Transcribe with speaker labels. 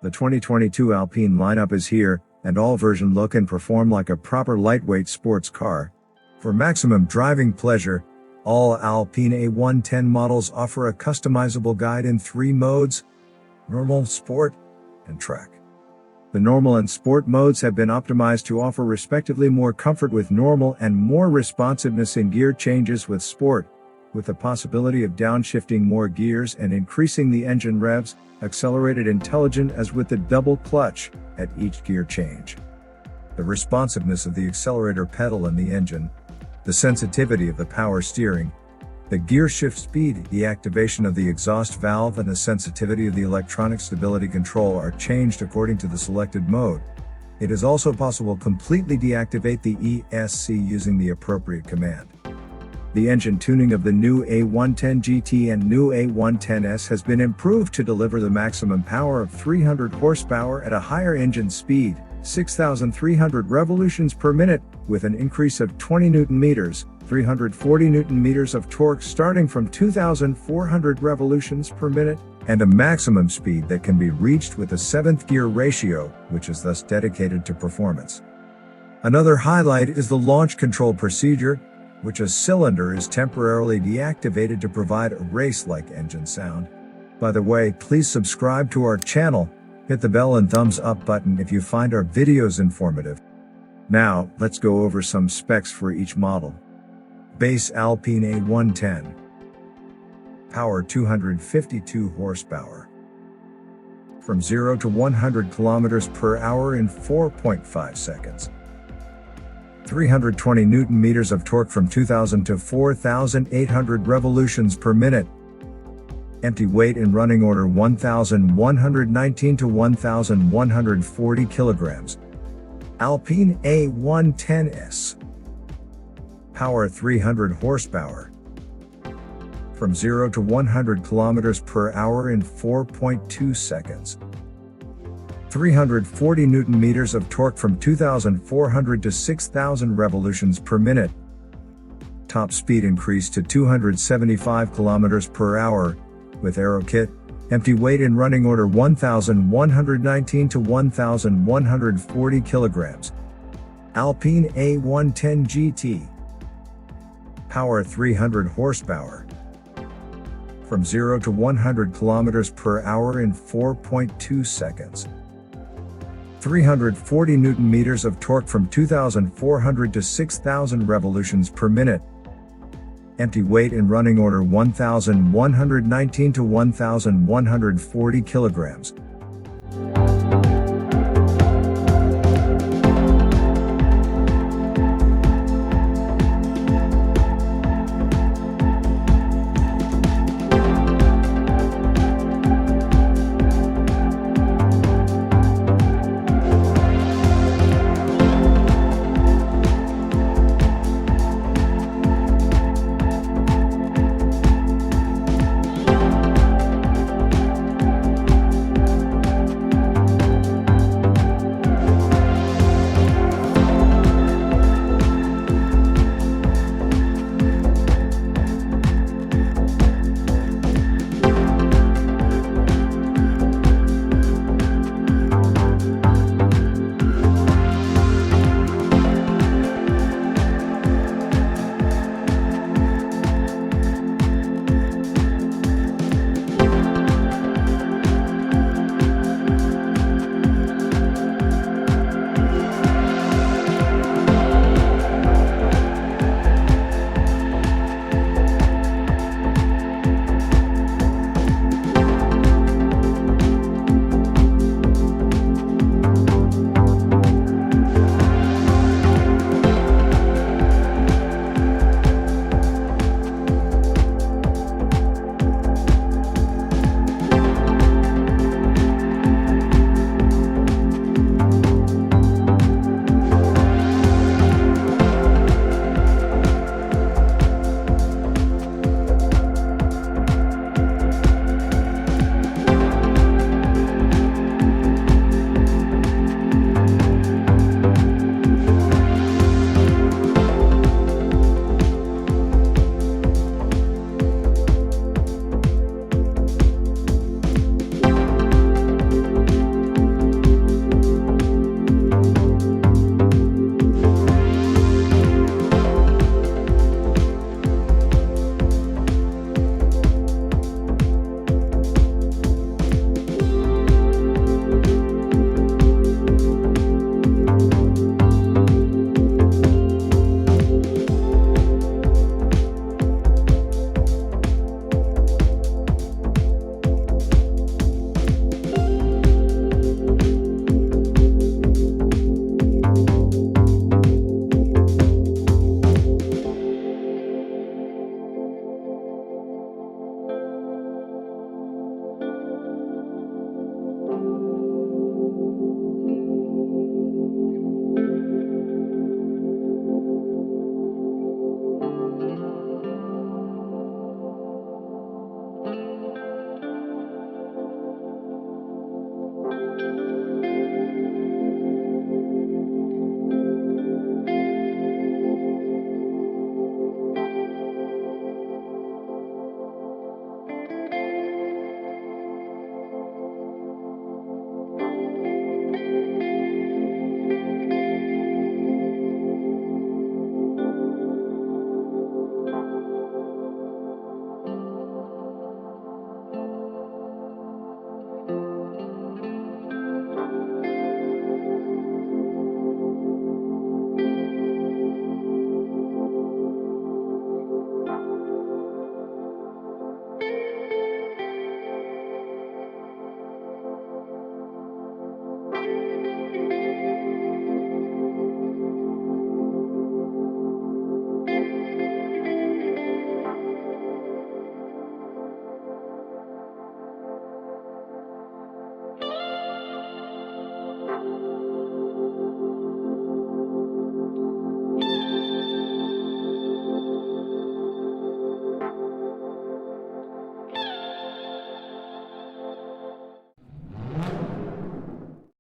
Speaker 1: The 2022 Alpine lineup is here, and all versions look and perform like a proper lightweight sports car. For maximum driving pleasure, all Alpine A110 models offer a customizable guide in 3 modes: Normal, Sport, and Track. The Normal and Sport modes have been optimized to offer respectively more comfort with normal and more responsiveness in gear changes with Sport, with the possibility of downshifting more gears and increasing the engine revs, accelerated intelligent as with the double clutch at each gear change. The responsiveness of the accelerator pedal and the engine, the sensitivity of the power steering, the gear shift speed, the activation of the exhaust valve and the sensitivity of the electronic stability control are changed according to the selected mode. It is also possible to completely deactivate the ESC using the appropriate command. The engine tuning of the new A110 GT and new A110 S has been improved to deliver the maximum power of 300 horsepower at a higher engine speed, 6,300 revolutions per minute, with an increase of 20 Nm, 340 Nm of torque starting from 2,400 revolutions per minute, and a maximum speed that can be reached with a 7th gear ratio, which is thus dedicated to performance. Another highlight is the launch control procedure, which a cylinder is temporarily deactivated to provide a race-like engine sound. By the way, please subscribe to our channel, hit the bell and thumbs up button if you find our videos informative. Now, let's go over some specs for each model. Base Alpine A110. Power 252 horsepower. From 0 to 100 km per hour in 4.5 seconds. 320 Nm of torque from 2,000 to 4,800 revolutions per minute. Empty weight in running order 1,119 to 1,140 kilograms. Alpine A110 S. Power 300 horsepower. From 0 to 100 km per hour in 4.2 seconds. 340 Nm of torque from 2,400 to 6,000 revolutions per minute. Top speed increased to 275 km per hour, with Aero Kit. Empty weight in running order 1,119 to 1,140 kilograms. Alpine A110 GT. Power 300 horsepower. From 0 to 100 km per hour in 4.2 seconds. 340 Nm of torque from 2,400 to 6,000 revolutions per minute. Empty weight in running order 1,119 to 1,140 kilograms.